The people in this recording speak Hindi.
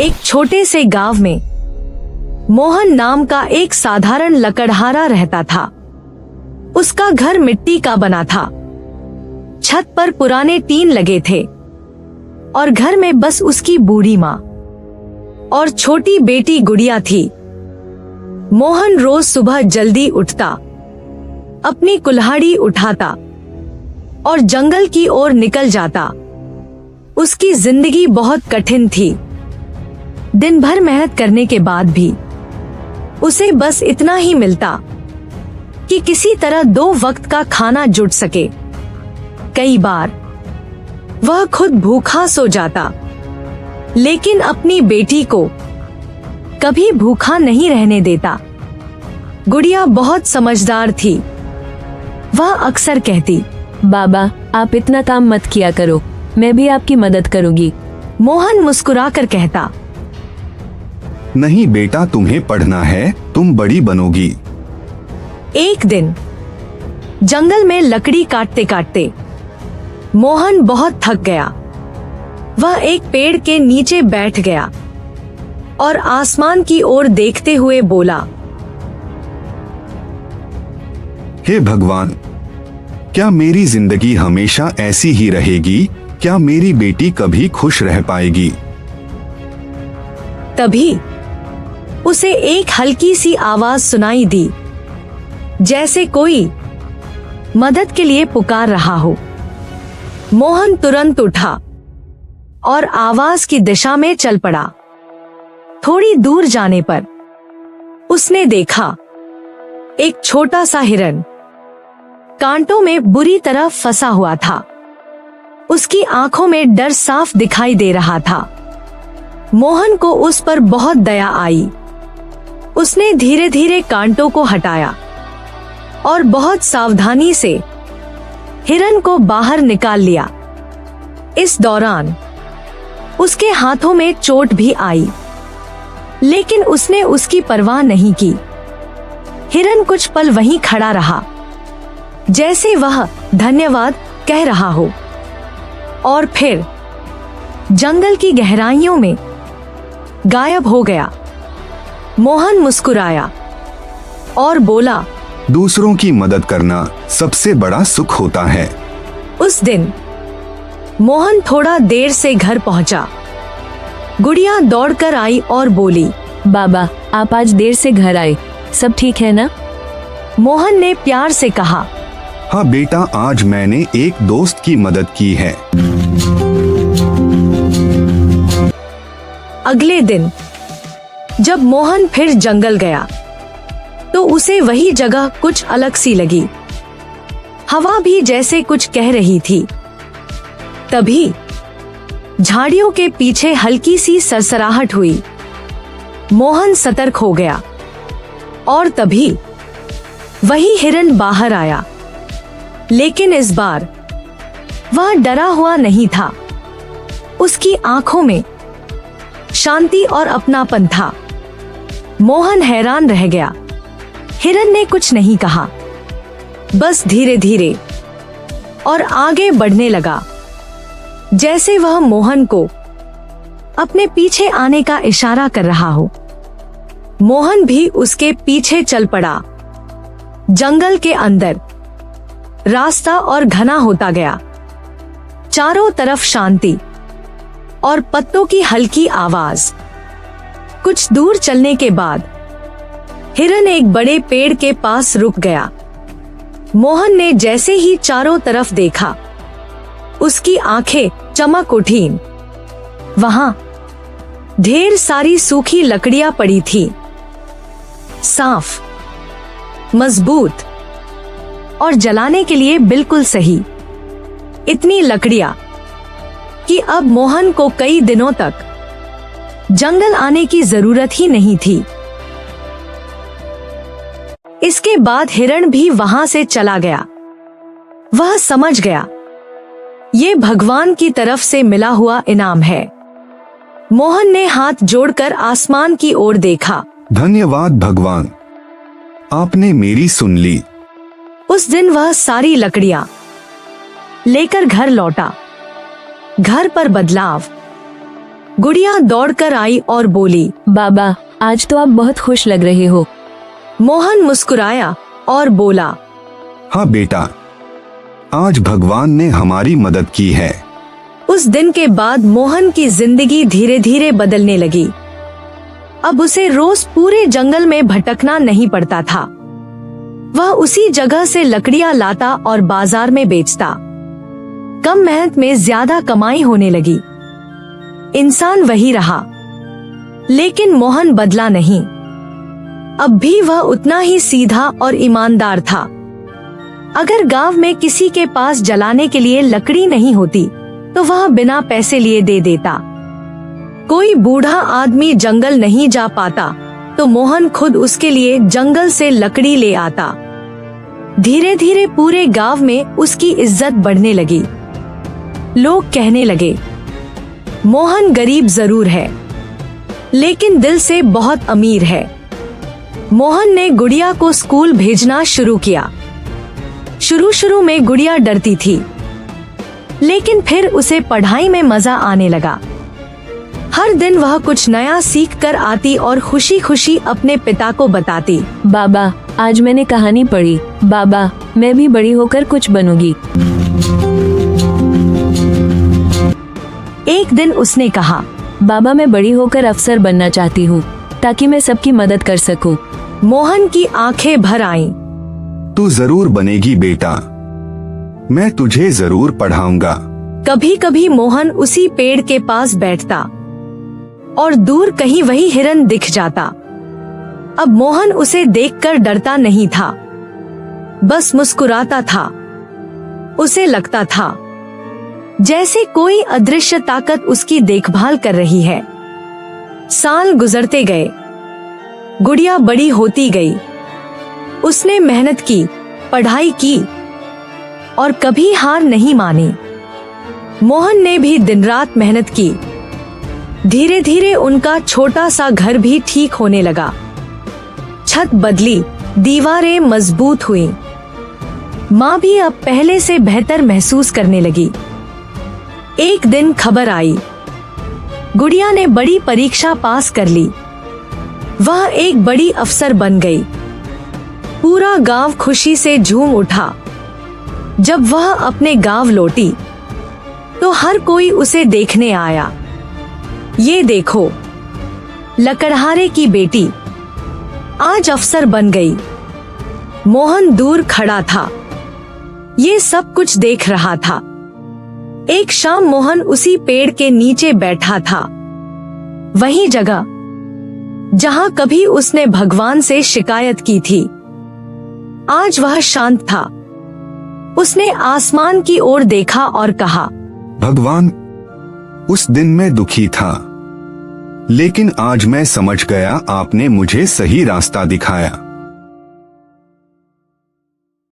एक छोटे से गांव में मोहन नाम का एक साधारण लकड़हारा रहता था। उसका घर मिट्टी का बना था। छत पर पुराने टीन लगे थे और घर में बस उसकी बूढ़ी माँ और छोटी बेटी गुड़िया थी। मोहन रोज सुबह जल्दी उठता, अपनी कुल्हाड़ी उठाता और जंगल की ओर निकल जाता। उसकी जिंदगी बहुत कठिन थी। दिन भर मेहनत करने के बाद भी उसे बस इतना ही मिलता कि किसी तरह 2 वक्त का खाना जुट सके। कई बार वह खुद भूखा सो जाता, लेकिन अपनी बेटी को कभी भूखा नहीं रहने देता। गुड़िया बहुत समझदार थी। वह अक्सर कहती, बाबा आप इतना काम मत किया करो, मैं भी आपकी मदद करूंगी। मोहन मुस्कुराकर कहता, नहीं बेटा, तुम्हें पढ़ना है, तुम बड़ी बनोगी। एक दिन जंगल में लकड़ी काटते काटते मोहन बहुत थक गया। वह एक पेड़ के नीचे बैठ गया और आसमान की ओर देखते हुए बोला, हे भगवान, क्या मेरी जिंदगी हमेशा ऐसी ही रहेगी? क्या मेरी बेटी कभी खुश रह पाएगी? तभी उसे एक हल्की सी आवाज सुनाई दी, जैसे कोई मदद के लिए पुकार रहा हो। मोहन तुरंत उठा और आवाज की दिशा में चल पड़ा। थोड़ी दूर जाने पर उसने देखा एक छोटा सा हिरन कांटों में बुरी तरह फंसा हुआ था। उसकी आंखों में डर साफ दिखाई दे रहा था। मोहन को उस पर बहुत दया आई। उसने धीरे धीरे कांटों को हटाया और बहुत सावधानी से हिरन को बाहर निकाल लिया। इस दौरान उसके हाथों में चोट भी आई, लेकिन उसने उसकी परवाह नहीं की। हिरन कुछ पल वहीं खड़ा रहा, जैसे वह धन्यवाद कह रहा हो, और फिर जंगल की गहराइयों में गायब हो गया। मोहन मुस्कुराया और बोला, दूसरों की मदद करना सबसे बड़ा सुख होता है। उस दिन मोहन थोड़ा देर से घर पहुंचा। गुड़िया दौड़कर आई और बोली, बाबा आप आज देर से घर आए, सब ठीक है ना? मोहन ने प्यार से कहा, हाँ बेटा, आज मैंने एक दोस्त की मदद की है। अगले दिन जब मोहन फिर जंगल गया तो उसे वही जगह कुछ अलग सी लगी। हवा भी जैसे कुछ कह रही थी। तभी झाड़ियों के पीछे हल्की सी सरसराहट हुई। मोहन सतर्क हो गया और तभी वही हिरन बाहर आया, लेकिन इस बार वह डरा हुआ नहीं था। उसकी आंखों में शांति और अपनापन था। मोहन हैरान रह गया। हिरन ने कुछ नहीं कहा, बस धीरे धीरे और आगे बढ़ने लगा, जैसे वह मोहन को अपने पीछे आने का इशारा कर रहा हो। मोहन भी उसके पीछे चल पड़ा। जंगल के अंदर रास्ता और घना होता गया। चारों तरफ शांति और पत्तों की हल्की आवाज। कुछ दूर चलने के बाद हिरन एक बड़े पेड़ के पास रुक गया। मोहन ने जैसे ही चारों तरफ देखा, उसकी आंखें चमक उठीं। वहां ढेर सारी सूखी लकड़ियां पड़ी थी, साफ, मजबूत और जलाने के लिए बिल्कुल सही। इतनी लकड़ियां कि अब मोहन को कई दिनों तक जंगल आने की जरूरत ही नहीं थी। इसके बाद हिरण भी वहां से चला गया। वह समझ गया, ये भगवान की तरफ से मिला हुआ इनाम है। मोहन ने हाथ जोड़कर आसमान की ओर देखा। धन्यवाद भगवान, आपने मेरी सुन ली। उस दिन वह सारी लकड़ियां लेकर घर लौटा। घर पर बदलाव गुड़िया दौड़कर आई और बोली, बाबा आज तो आप बहुत खुश लग रहे हो। मोहन मुस्कुराया और बोला, हाँ बेटा, आज भगवान ने हमारी मदद की है। उस दिन के बाद मोहन की जिंदगी धीरे धीरे बदलने लगी। अब उसे रोज पूरे जंगल में भटकना नहीं पड़ता था। वह उसी जगह से लकड़ियां लाता और बाजार में बेचता। कम मेहनत में ज्यादा कमाई होने लगी। इंसान वही रहा, लेकिन मोहन बदला नहीं। अब भी वह उतना ही सीधा और ईमानदार था। अगर गांव में किसी के पास जलाने के लिए लकड़ी नहीं होती तो वह बिना पैसे लिए दे देता। कोई बूढ़ा आदमी जंगल नहीं जा पाता तो मोहन खुद उसके लिए जंगल से लकड़ी ले आता। धीरे धीरे पूरे गांव में उसकी इज्जत बढ़ने लगी। लोग कहने लगे, मोहन गरीब जरूर है, लेकिन दिल से बहुत अमीर है। मोहन ने गुड़िया को स्कूल भेजना शुरू किया। शुरू में गुड़िया डरती थी, लेकिन फिर उसे पढ़ाई में मजा आने लगा। हर दिन वह कुछ नया सीख कर आती और खुशी खुशी अपने पिता को बताती, बाबा आज मैंने कहानी पढ़ी। बाबा मैं भी बड़ी होकर कुछ बनूंगी। एक दिन उसने कहा, बाबा मैं बड़ी होकर अफसर बनना चाहती हूँ ताकि मैं सबकी मदद कर सकूं। मोहन की आंखें भर आईं। तू जरूर बनेगी बेटा, मैं तुझे जरूर पढ़ाऊंगा। कभी कभी मोहन उसी पेड़ के पास बैठता और दूर कहीं वही हिरन दिख जाता। अब मोहन उसे देखकर डरता नहीं था, बस मुस्कुराता था। उसे लगता था जैसे कोई अदृश्य ताकत उसकी देखभाल कर रही है। साल गुजरते गए, गुड़िया बड़ी होती गई। उसने मेहनत की, पढ़ाई की और कभी हार नहीं मानी। मोहन ने भी दिन रात मेहनत की। धीरे धीरे उनका छोटा सा घर भी ठीक होने लगा। छत बदली, दीवारें मजबूत हुई। माँ भी अब पहले से बेहतर महसूस करने लगी। एक दिन खबर आई, गुड़िया ने बड़ी परीक्षा पास कर ली। वह एक बड़ी अफसर बन गई। पूरा गांव खुशी से झूम उठा। जब वह अपने गांव लौटी तो हर कोई उसे देखने आया। ये देखो, लकड़हारे की बेटी आज अफसर बन गई। मोहन दूर खड़ा था, ये सब कुछ देख रहा था। एक शाम मोहन उसी पेड़ के नीचे बैठा था, वही जगह जहां कभी उसने भगवान से शिकायत की थी। आज वह शांत था। उसने आसमान की ओर देखा और कहा, भगवान, उस दिन मैं दुखी था, लेकिन आज मैं समझ गया, आपने मुझे सही रास्ता दिखाया।